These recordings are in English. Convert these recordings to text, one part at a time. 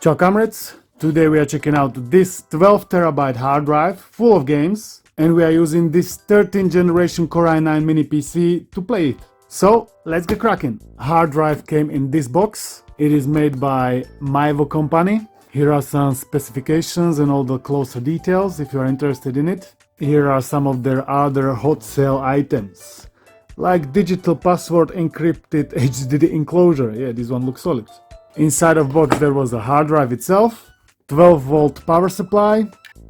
Ciao comrades, today we are checking out this 12TB hard drive full of games, and we are using this 13th generation Core i9 mini PC to play it. So let's get cracking. Hard drive came in this box. It is made by Maivo company. Here are some specifications and all the closer details if you are interested in it. Here are some of their other hot sale items, like digital password encrypted HDD enclosure. Yeah, this one looks solid. Inside of box there was a hard drive itself, 12-volt power supply,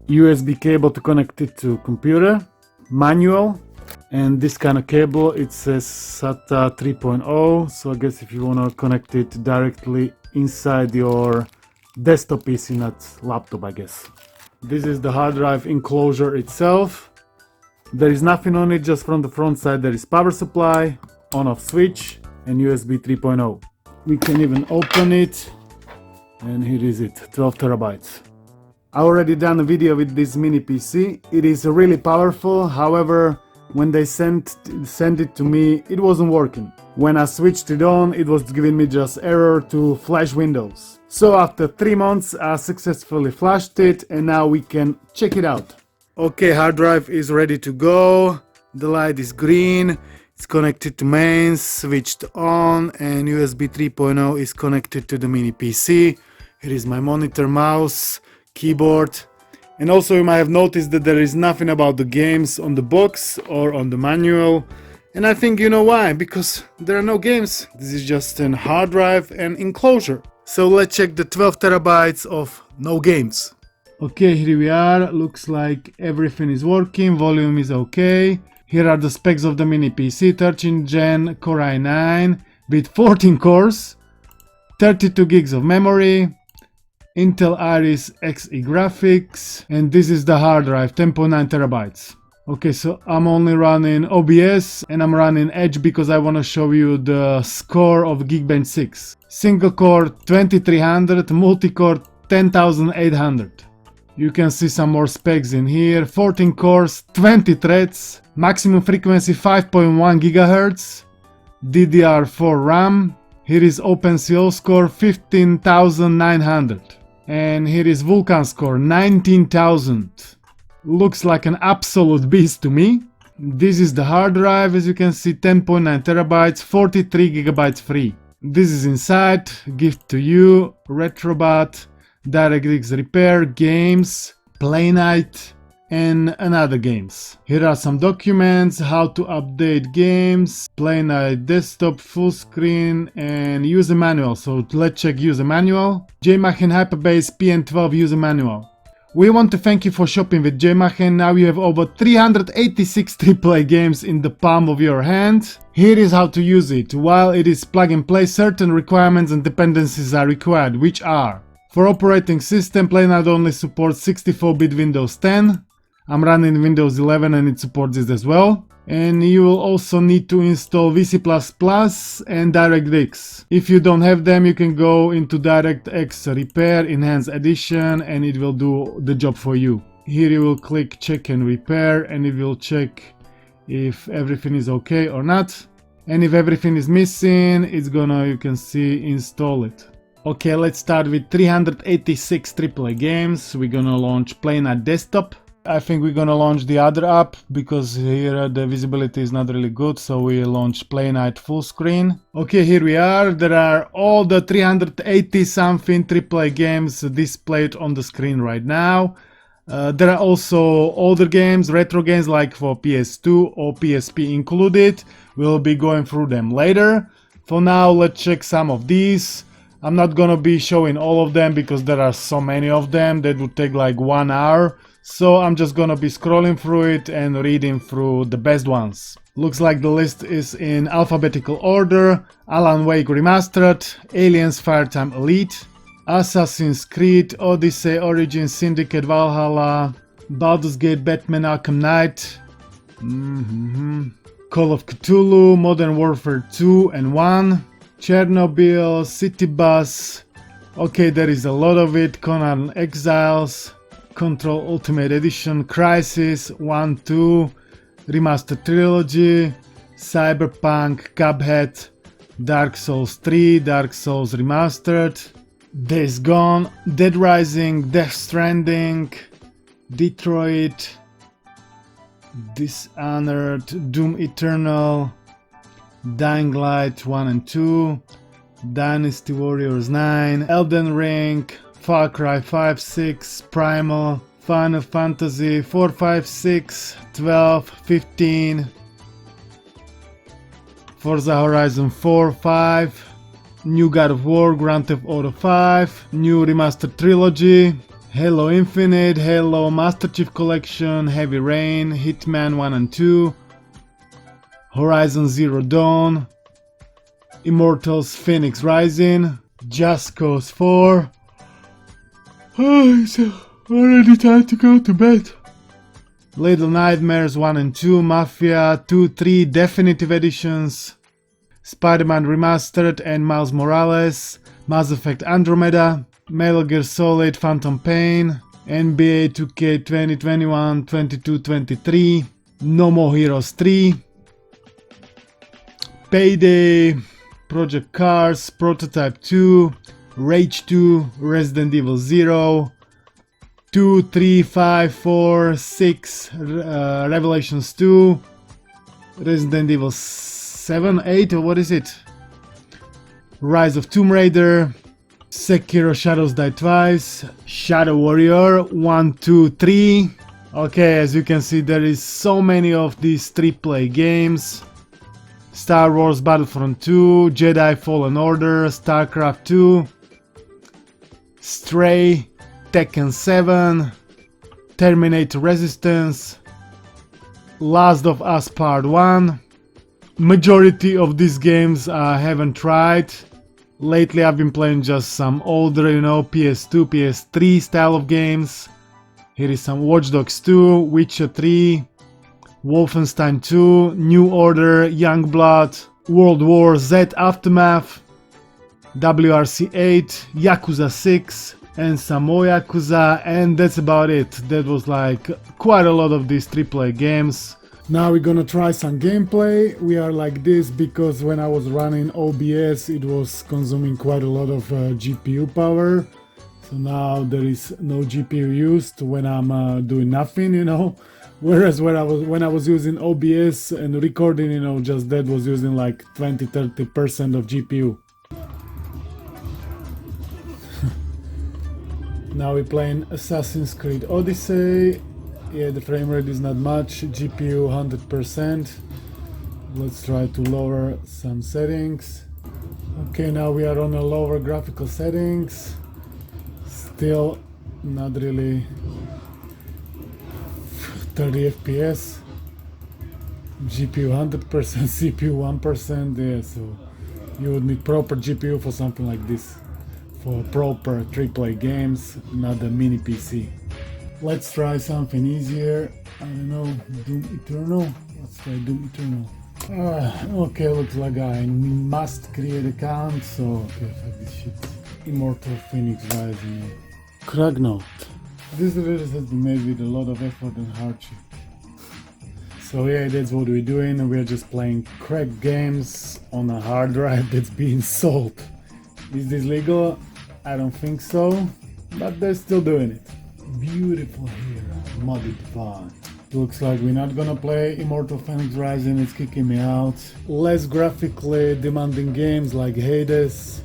USB cable to connect it to computer, manual, and this kind of cable. It says SATA 3.0, so I guess if you want to connect it directly inside your desktop PC, not laptop, I guess. This is the hard drive enclosure itself. There is nothing on it, just from the front side there is power supply, on-off switch, and USB 3.0. We can even open it, and here is it, 12TB. I already done a video with this mini PC. It is really powerful, however, when they sent it to me, it wasn't working. When I switched it on, it was giving me just error to flash Windows. So after 3 months, I successfully flashed it, and now we can check it out. Okay, hard drive is ready to go. The light is green. It's connected to mains, switched on, and USB 3.0 is connected to the mini PC. Here is my monitor, mouse, keyboard. And also you might have noticed that there is nothing about the games on the box or on the manual. And I think you know why, because there are no games. This is just a hard drive and enclosure. So let's check the 12TB of no games. Okay, here we are. Looks like everything is working, volume is okay. Here are the specs of the mini PC, 13th gen Core i9 with 14 cores, 32 gigs of memory, Intel Iris Xe graphics, and this is the hard drive, 10.9 TB. Okay, so I'm only running OBS and I'm running Edge because I want to show you the score of Geekbench 6. Single core 2300, multi-core 10800. You can see some more specs in here. 14 cores, 20 threads, maximum frequency 5.1 GHz, DDR4 RAM. Here is OpenCL score 15900. And here is Vulkan score 19,000. Looks like an absolute beast to me. This is the hard drive, as you can see, 10.9 TB, 43 GB free. This is inside, gift to you, RetroBat, DirectX Repair, games, Playnite, and another games. Here are some documents, how to update games, Playnite desktop, full screen, and user manual. So let's check user manual. Jmachen Hyperbase PN12 user manual. We want to thank you for shopping with Jmachen. Now you have over 386 AAA games in the palm of your hand. Here is how to use it. While it is plug and play, certain requirements and dependencies are required, which are: for operating system, Playnite only supports 64-bit Windows 10. I'm running Windows 11 and it supports this as well. And you will also need to install VC++ and DirectX. If you don't have them, you can go into DirectX Repair Enhanced Edition and it will do the job for you. Here you will click check and repair and it will check if everything is okay or not. And if everything is missing, it's gonna, you can see, install it. Okay, let's start with 386 AAA games. We're gonna launch Playnite Desktop. I think we're gonna launch the other app because here the visibility is not really good, so we launch Playnite full screen. Okay, here we are. There are all the 380 something AAA games displayed on the screen right now. There are also older games, retro games like for PS2 or PSP included. We'll be going through them later. For now, let's check some of these. I'm not gonna be showing all of them because there are so many of them that would take like 1 hour. So I'm just gonna be scrolling through it and reading through the best ones. Looks like the list is in alphabetical order. Alan Wake Remastered, Aliens Firetime Elite, Assassin's Creed, Odyssey, Origins, Syndicate, Valhalla, Baldur's Gate, Batman Arkham Knight, Call of Cthulhu, Modern Warfare 2 and 1, Chernobyl, City Bus. Okay, there is a lot of it. Conan Exiles, Control Ultimate Edition, Crisis 1, 2, Remastered Trilogy, Cyberpunk, Cuphead, Dark Souls 3, Dark Souls Remastered, Days Gone, Dead Rising, Death Stranding, Detroit, Dishonored, Doom Eternal, Dying Light 1 and 2, Dynasty Warriors 9, Elden Ring, Far Cry 5, 6, Primal, Final Fantasy 4, 5, 6, 12, 15, Forza Horizon 4, 5, New God of War, Grand Theft Auto 5, New Remastered Trilogy, Halo Infinite, Halo Master Chief Collection, Heavy Rain, Hitman 1 and 2, Horizon Zero Dawn, Immortals Phoenix Rising, Just Cause 4. Oh, it's already time to go to bed. Little Nightmares 1 and 2, Mafia 2, 3 Definitive Editions, Spider-Man Remastered and Miles Morales, Mass Effect Andromeda, Metal Gear Solid Phantom Pain, NBA 2K 2021 22-23, No More Heroes 3, Payday, Project Cars, Prototype 2, Rage 2, Resident Evil 0, 2, 3, 5, 4, 6, Revelations 2, Resident Evil 7, 8, or what is it? Rise of Tomb Raider, Sekiro Shadows Die Twice, Shadow Warrior 1, 2, 3. Okay, as you can see, there is so many of these AAA games. Star Wars Battlefront 2, Jedi Fallen Order, StarCraft 2, Stray, Tekken 7, Terminator Resistance, Last of Us Part 1. Majority of these games I haven't tried. Lately I've been playing just some older, PS2, PS3 style of games. Here is some Watch Dogs 2, Witcher 3, Wolfenstein 2, New Order, Youngblood, World War Z Aftermath, WRC 8, Yakuza 6, and some more Yakuza, and that's about it. That was like quite a lot of these AAA games. Now we're gonna try some gameplay. We are like this because when I was running OBS it was consuming quite a lot of GPU power. So now there is no GPU used when I'm doing nothing, Whereas when I was using OBS and recording, just that was using like 20-30% of GPU. Now we're playing Assassin's Creed Odyssey. Yeah, the frame rate is not much, GPU 100%. Let's try to lower some settings. Okay, now we are on a lower graphical settings. Still not really 30 FPS. GPU 100%, CPU 1%. Yeah, so you would need proper GPU for something like this. For proper AAA games, not a mini PC. Let's try something easier. I don't know, Doom Eternal. Let's try Doom Eternal. Okay, looks like I must create account, so okay, fuck this shit. Immortal Phoenix Rising. Kragnote. This release has been made with a lot of effort and hardship. So yeah, that's what we're doing. We're just playing cracked games on a hard drive that's being sold. Is this legal? I don't think so, but they're still doing it. Beautiful hero, modded font. Looks like we're not gonna play Immortal Phoenix Rising, it's kicking me out. Less graphically demanding games like Hades.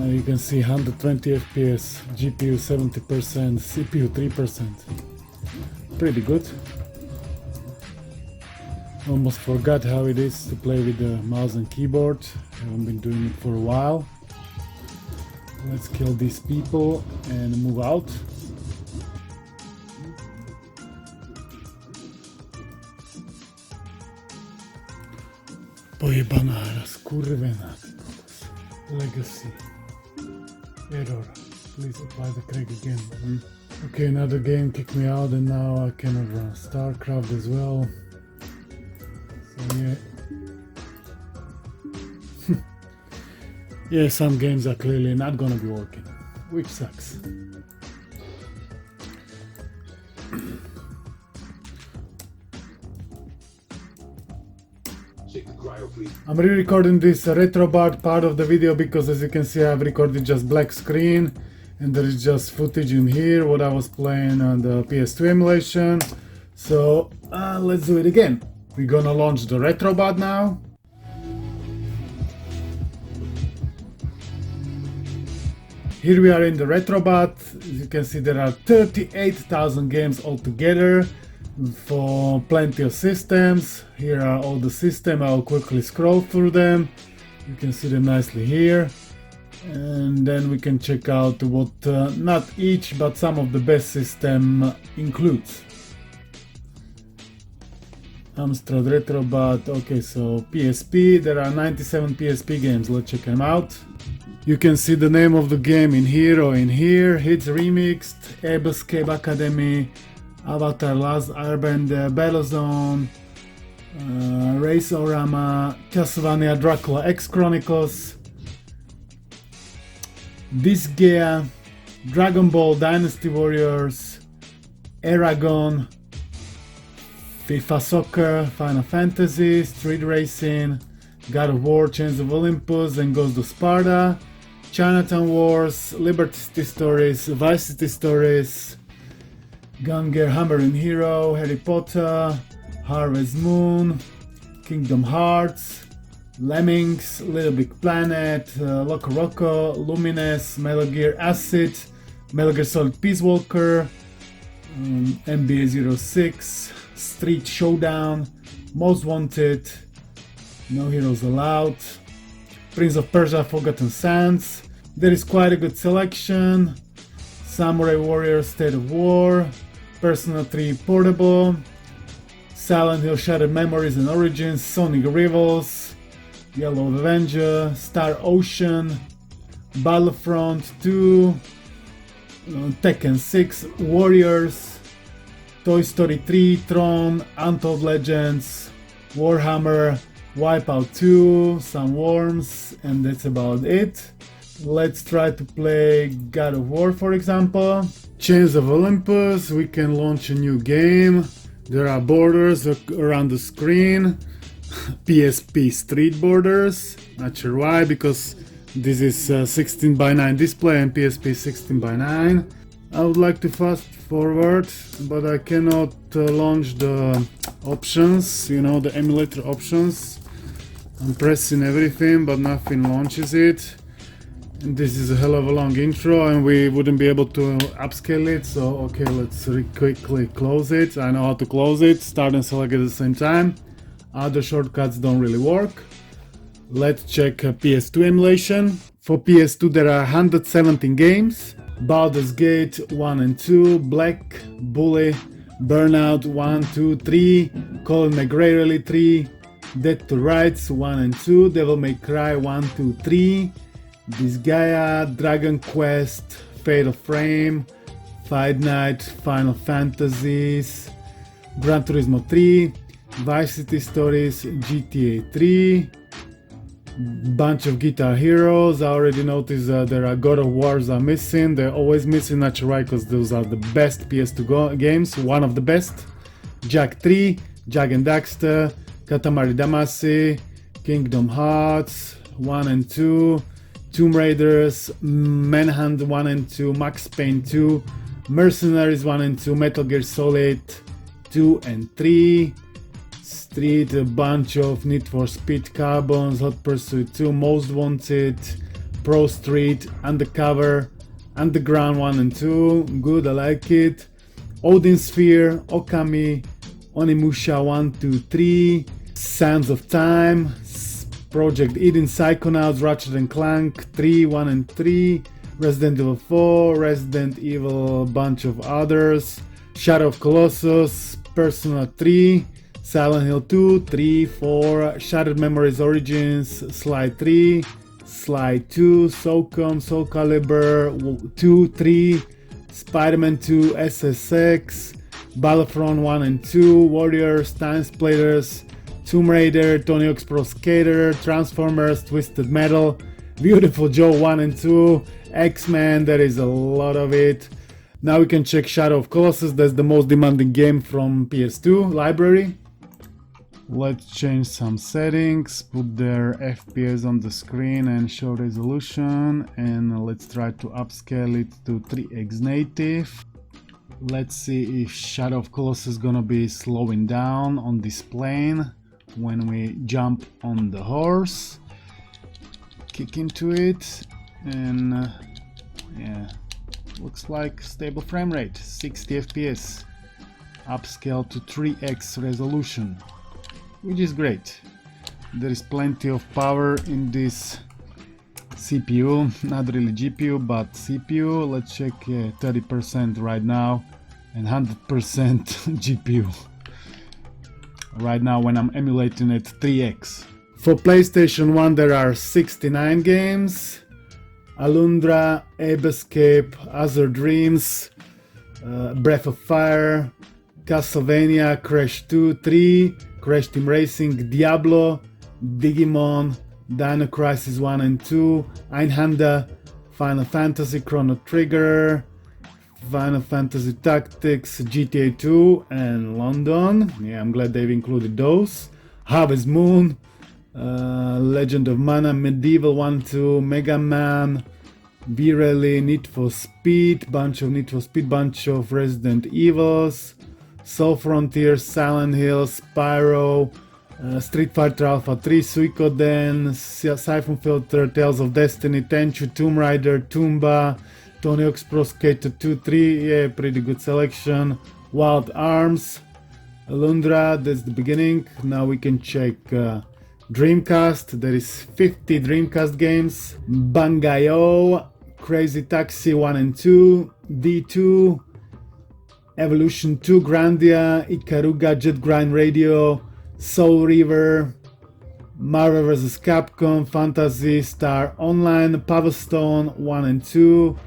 You can see 120 FPS, GPU 70%, CPU 3%. Pretty good. Almost forgot how it is to play with the mouse and keyboard. Haven't been doing it for a while. Let's kill these people and move out. Pojebana hra, skurvena. Legacy. Error. Please apply the crack again. Okay, another game kicked me out and now I cannot run StarCraft as well. So yeah. Yeah, some games are clearly not gonna be working, which sucks. Check the I'm re-recording this RetroBat part of the video because, as you can see, I've recorded just black screen and there is just footage in here what I was playing on the PS2 emulation. So let's do it again. We're gonna launch the RetroBat now. Here we are in the RetroBat. As you can see, there are 38,000 games altogether for plenty of systems. Here are all the systems. I'll quickly scroll through them. You can see them nicely here. And then we can check out what not each but some of the best system includes. Amstrad RetroBat. Okay, so PSP. There are 97 PSP games. Let's check them out. You can see the name of the game in here or in here. Hits Remixed, Escape Academy, Avatar Last Airbender, Battlezone, Race-O-Rama, Castlevania Dracula X Chronicles, Disgaea, Dragon Ball Dynasty Warriors, Eragon, FIFA Soccer, Final Fantasy, Street Racing, God of War, Chains of Olympus, then goes to Sparta, Chinatown Wars, Liberty City Stories, Vice City Stories, Gun Gear, Hammer and Hero, Harry Potter, Harvest Moon, Kingdom Hearts, Lemmings, Little Big Planet, Loco Roco, Lumines, Metal Gear Acid, Metal Gear Solid Peace Walker, NBA 06, Street Showdown, Most Wanted, No Heroes Allowed, Prince of Persia Forgotten Sands. There is quite a good selection. Samurai Warrior State of War, Persona 3 Portable, Silent Hill Shattered Memories and Origins, Sonic Rivals, Yellow Avenger, Star Ocean, Battlefront 2, Tekken 6, Warriors, Toy Story 3, Tron, Untold Legends, Warhammer, Wipeout 2, some Worms, and that's about it. Let's try to play God of War, for example. Chains of Olympus, we can launch a new game. There are borders around the screen. PSP Street borders, not sure why, because this is 16:9 display and PSP 16:9. I would like to fast forward, but I cannot launch the options, you know, the emulator options. I'm pressing everything, but nothing launches it. And this is a hell of a long intro, and we wouldn't be able to upscale it. So, okay, let's quickly close it. I know how to close it, start and select at the same time. Other shortcuts don't really work. Let's check PS2 emulation. For PS2, there are 117 games. Baldur's Gate 1 and 2, Black, Bully, Burnout 1, 2, 3, Colin McRae Rally 3, Dead to Rights 1 and 2, Devil May Cry 1, 2, 3, Disgaea, Dragon Quest, Fate of Frame, Fight Night, Final Fantasies, Gran Turismo 3, Vice City Stories, GTA 3, bunch of Guitar Heroes. I already noticed there are God of Wars are missing. They're always missing, not sure why, because those are the best PS2 games, one of the best. Jak 3, Jak and Daxter, Katamari Damacy, Kingdom Hearts 1 and 2, Tomb Raiders, Manhunt 1 and 2, Max Payne 2, Mercenaries 1 and 2, Metal Gear Solid 2 and 3, Street, a bunch of Need for Speed Carbons, Hot Pursuit 2, Most Wanted, Pro Street, Undercover, Underground 1 and 2, good, I like it. Odin Sphere, Okami, Onimusha 1, 2, 3, Sands of Time, Project Eden, Psychonauts, Ratchet and Clank 3, 1 and 3, Resident Evil 4, Resident Evil, a bunch of others, Shadow of Colossus, Persona 3, Silent Hill 2, 3, 4, Shattered Memories Origins, Sly 3, Sly 2, SOCOM, Soul Calibur 2, 3, Spider-Man 2, SSX, Battlefront 1 and 2, Warriors, Time Splitters, Tomb Raider, Tony Hawk's Pro Skater, Transformers, Twisted Metal, Beautiful Joe 1 and 2, X-Men, there is a lot of it. Now we can check Shadow of Colossus, that's the most demanding game from PS2 library. Let's change some settings, put their FPS on the screen and show resolution, and let's try to upscale it to 3x native. Let's see if Shadow of Colossus is gonna be slowing down on this plane when we jump on the horse. Kick into it, and yeah, looks like stable frame rate, 60 FPS, upscale to 3x resolution, which is great. There is plenty of power in this CPU, not really GPU but CPU. Let's check 30% right now and 100% GPU right now when I'm emulating it 3x. For PlayStation 1 there are 69 games: Alundra, Abe Escape, Other Dreams, Breath of Fire, Castlevania, Crash 2, 3, Crash Team Racing, Diablo, Digimon, Dino Crisis 1 and 2, Einhanda, Final Fantasy, Chrono Trigger, Final Fantasy Tactics, GTA 2 and London. Yeah, I'm glad they've included those. Harvest Moon, Legend of Mana, Medieval 1, 2, Mega Man, V-Rally, Need for Speed, bunch of Need for Speed, bunch of Resident Evils, Soul Frontier, Silent Hill, Spyro, Street Fighter Alpha 3, Suikoden, Siphon Filter, Tales of Destiny, Tenchu, Tomb Raider, Tomba, Tony Hawk's Pro Skater 2, 3, yeah, pretty good selection. Wild Arms, Alundra, that's the beginning. Now we can check Dreamcast, there is 50 Dreamcast games. Bangai-O, Crazy Taxi 1 and 2, D2, Evolution 2, Grandia, Ikaruga, Jet Grind Radio, Soul River, Marvel vs. Capcom, Fantasy Star Online, Power Stone 1 and 2,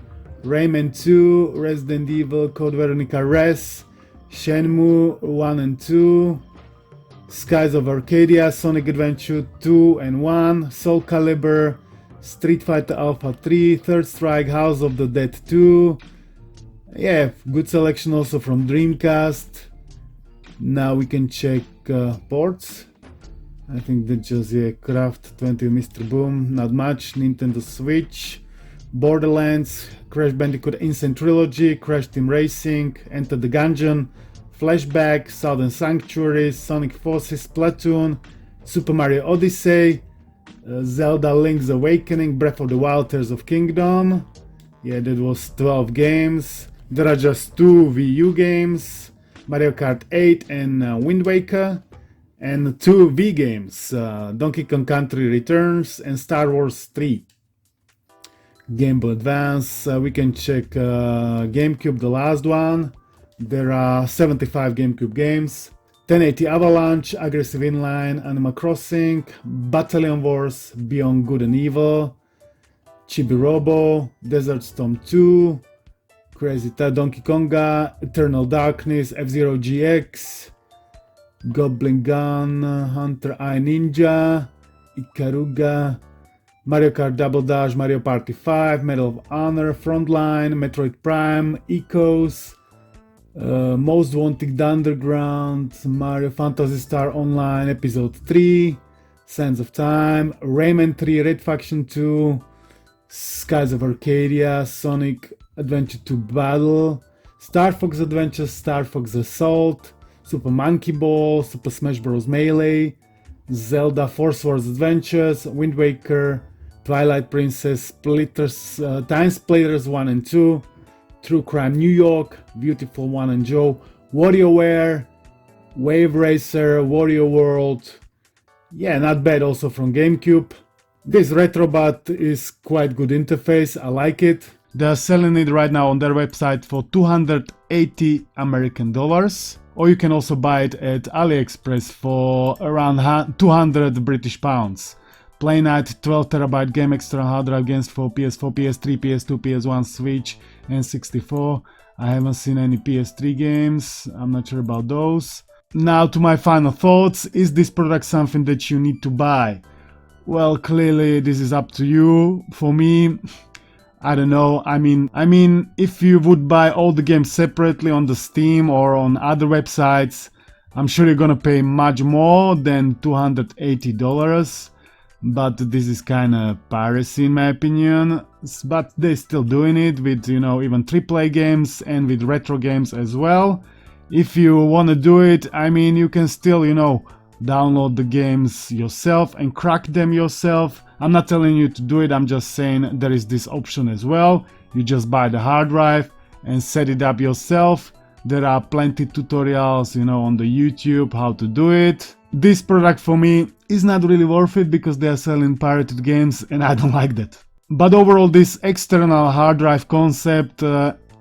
Rayman 2, Resident Evil, Code Veronica Res, Shenmue 1 and 2, Skies of Arcadia, Sonic Adventure 2 and 1, Soul Calibur, Street Fighter Alpha 3, Third Strike, House of the Dead 2. Yeah, good selection also from Dreamcast. Now we can check ports. I think that just Craft 20, Mr. Boom, not much. Nintendo Switch, Borderlands, Crash Bandicoot Insane Trilogy, Crash Team Racing, Enter the Gungeon, Flashback, Southern Sanctuary, Sonic Forces, Splatoon, Super Mario Odyssey, Zelda Link's Awakening, Breath of the Wild, Tears of Kingdom. Yeah, that was 12 games. There are just 2 Wii U games, Mario Kart 8 and Wind Waker, and 2 Wii games, Donkey Kong Country Returns and Star Wars 3. Game Boy Advance, we can check GameCube, the last one. There are 75 GameCube games. 1080 Avalanche, Aggressive Inline, Animal Crossing, Battalion Wars, Beyond Good and Evil, Chibi Robo, Desert Storm 2, Crazy Donkey Konga, Eternal Darkness, F-Zero GX, Goblin Gun, Hunter Eye Ninja, Ikaruga, Mario Kart Double Dash, Mario Party 5, Medal of Honor, Frontline, Metroid Prime, Echoes, Most Wanted Underground, Mario Phantasy Star Online Episode 3, Sands of Time, Rayman 3, Red Faction 2, Skies of Arcadia, Sonic Adventure 2 Battle, Star Fox Adventure, Star Fox Assault, Super Monkey Ball, Super Smash Bros. Melee, Zelda Force Wars Adventures, Wind Waker, Twilight Princess, Splitters, Time Splitters 1 and 2, True Crime New York, Beautiful One and Joe, WarioWare, Wave Racer, Wario World. Yeah, not bad also from GameCube. This RetroBat is quite good interface, I like it. They're selling it right now on their website for 280 American dollars. Or you can also buy it at AliExpress for around 200 British pounds. Playnite 12TB game extra hard drive games for PS4, PS3, PS2, PS1, Switch and 64. I haven't seen any PS3 games, I'm not sure about those. Now to my final thoughts. Is this product something that you need to buy? Well, clearly this is up to you. For me, I don't know. I mean, if you would buy all the games separately on the Steam or on other websites, I'm sure you're gonna pay much more than $280, but this is kinda piracy in my opinion. But they're still doing it with, you know, even AAA games and with retro games as well. If you wanna do it, I mean, you can still, you know, download the games yourself and crack them yourself. I'm not telling you to do it, I'm just saying there is this option as well. You just buy the hard drive and set it up yourself. There are plenty tutorials, you know, on the YouTube how to do it. This product for me is not really worth it because they are selling pirated games and I don't like that. But overall, this external hard drive concept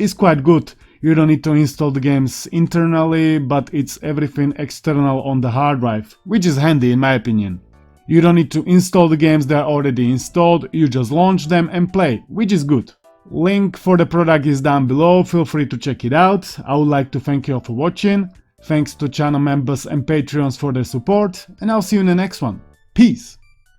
is quite good. You don't need to install the games internally, but it's everything external on the hard drive, which is handy in my opinion. You don't need to install the games that are already installed, you just launch them and play, which is good. Link for the product is down below, feel free to check it out. I would like to thank you all for watching. Thanks to channel members and Patreons for their support, and I'll see you in the next one. Peace!